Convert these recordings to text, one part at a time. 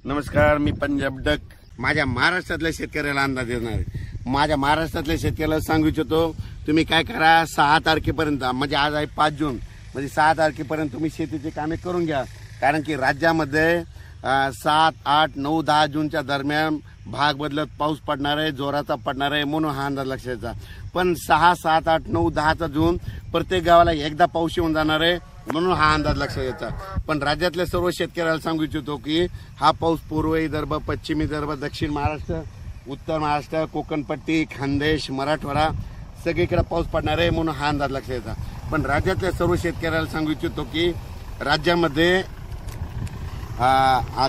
नमस्कार, मी पंजाब डक. माझ्या महाराष्ट्रातल्या शेतकऱ्याला अंदाज देणार आहे. माझ्या महाराष्ट्रातल्या शेतकऱ्याला सांगू इच्छितो, तुम्ही काय करा, 6 तारखेपर्यंत, म्हणजे आज आहे 5 जून, म्हणजे 6 तारखेपर्यंत तुम्ही शेतीची कामे करून घ्या. कारण की राज्यामध्ये 7, 8, 9, 10 जूनच्या दरम्यान भाग बदलत पाऊस पडणार आहे, जोराचा पडणार आहे, म्हणून हा अंदाज लक्षात. पण 6, 7, 8, 9, 10 जून प्रत्येक गावाला एकदा पाऊस येऊन जाणार आहे, म्हणून हा अंदाज लक्षात घ्यायचा. पण राज्यातल्या सर्व शेतकऱ्याला सांगू इच्छितो की हा पाऊस पूर्व विदर्भ, पश्चिम विदर्भ, दक्षिण महाराष्ट्र, उत्तर महाराष्ट्र, कोकणपट्टी, खानदेश, मराठवाडा सगळीकडे पाऊस पडणार आहे, म्हणून हा अंदाज लक्षात घ्यायचा. पण राज्यातल्या सर्व शेतकऱ्याला सांगू इच्छितो की राज्यामध्ये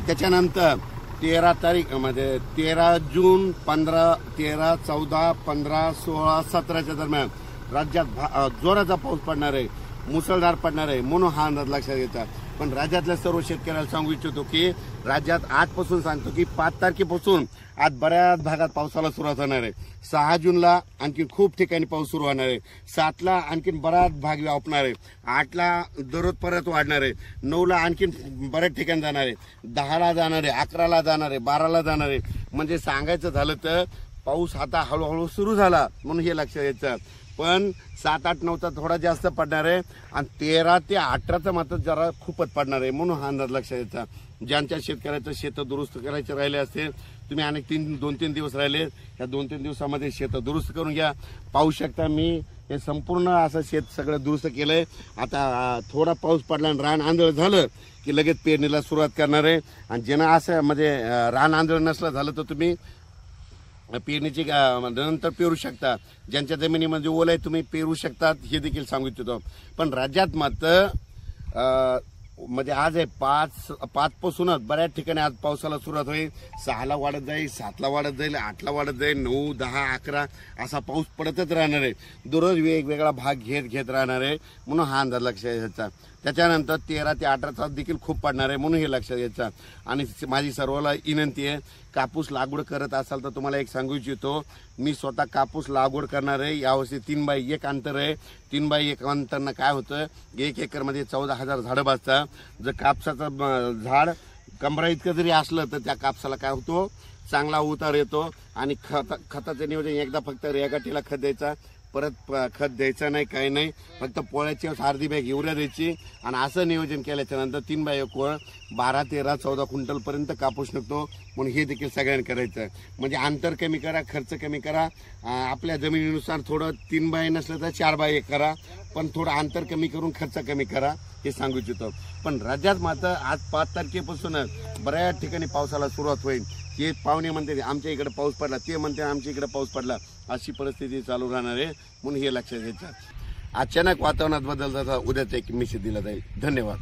त्याच्यानंतर 13 तारीख म्हणजे 13 जून, 15, 13, 14, 15, 16, 17च्या दरम्यान राज्यात जोराचा पाऊस पडणार आहे, मुसळधार पडणार आहे, म्हणून हा अंदाज लक्षात घ्यायचा. पण राज्यातल्या सर्व शेतकऱ्याला सांगू इच्छितो की राज्यात आजपासून सांगतो की 5 तारखेपासून आज बऱ्याच भागात पावसाला सुरुवात होणार आहे. 6 जूनला आणखी खूप ठिकाणी पाऊस सुरू होणार आहे. 7ला आणखीन बराच भाग व्यापणार आहे. 8ला दररोज परत वाढणार आहे. 9ला आणखीन बऱ्याच ठिकाणी जाणार आहे. 10ला जाणार आहे, 11ला जाणार आहे, 12ला जाणार आहे. म्हणजे सांगायचं झालं तर पाऊस आता हळूहळू सुरू झाला, म्हणून हे लक्षात घ्यायचं. पण 7, 8, 9चा थोडा जास्त पडणार आहे आणि 13 ते 18चा मात्र जरा खूपच पडणार आहे, म्हणून हा अंदाज लक्षात घ्यायचा. ज्यांच्या शेतकऱ्याचं शेत दुरुस्त करायचे राहिले असतील, तुम्ही अनेक 2-3 दिवस राहिले, या 2-3 दिवसामध्ये शेत दुरुस्त करून घ्या. पाहू शकता मी हे संपूर्ण असं शेत सगळं दुरुस्त केलंय. आता थोडा पाऊस पडला आणि रान आंधळ झालं की लगेच पेरणीला सुरुवात करणार आहे. आणि ज्यांना असं म्हणजे रान आंधळ नसलं झालं तर तुम्ही पेरणीची नंतर पेरू शकता. ज्यांच्या जमिनीमध्ये ओल आहे तुम्ही पेरू शकतात, हे देखील सांगू इच्छितो. पण राज्यात मात्र म्हणजे आज आहे 5 पासूनच बऱ्याच ठिकाणी आज पावसाला सुरुवात होईल. 6ला वाढत जाईल, 7ला वाढत जाईल, 8ला वाढत जाईल, 9, 10, 11 असा पाऊस पडतच राहणार आहे. दररोज वेगवेगळा भाग घेत राहणार आहे, म्हणून हा अंदाज लक्षात घ्यायचा. त्याच्यानंतर 13 ते 18चा देखील खूप पडणार आहे, म्हणून हे लक्षात घ्यायचं. आणि माझी सर्वांना विनंती आहे, कापूस लागवड करत असाल तर तुम्हाला एक सांगू इच्छितो, मी स्वतः कापूस लागवड करणार आहे. यावर्षी 3x1 अंतर आहे. 3x1 अंतरनं काय होतं, 1 एकरमध्ये 14,000 झाडं बसतात. जर कापसाचं झाड कमरा इतकं जरी असलं तर त्या कापसाला काय होतो, चांगला उतार येतो. आणि खताचं नियोजन एकदा फक्त रेगाटीला खत द्यायचा, परत खत द्यायचं नाही, काही नाही, फक्त पोळ्याची अर्धी बॅग युरिया द्यायची. आणि असं नियोजन केल्याच्या नंतर 3x1 12, 13, 14 क्विंटलपर्यंत कापूस निघतो, म्हणून हे देखील सगळ्यांनी करायचं. म्हणजे अंतर कमी करा, खर्च कमी करा. आपल्या जमिनीनुसार थोडं 3x नसलं तर 4x1 करा, पण थोडं अंतर कमी करून खर्च कमी करा, हे सांगू इच्छितो. पण राज्यात मात्र आज 5 तारखेपासूनच बऱ्याच ठिकाणी पावसाला सुरुवात होईल. हे पाहुणे म्हणते आमच्या इकडे पाऊस पडला, ते म्हणते आमच्या इकडे पाऊस पडला, अशी परिस्थिती चालू राहणार आहे, म्हणून हे लक्षात घ्यायचं. अचानक वातावरणात बदल झाला, उद्याचा एक मेसेज दिला जाईल. धन्यवाद.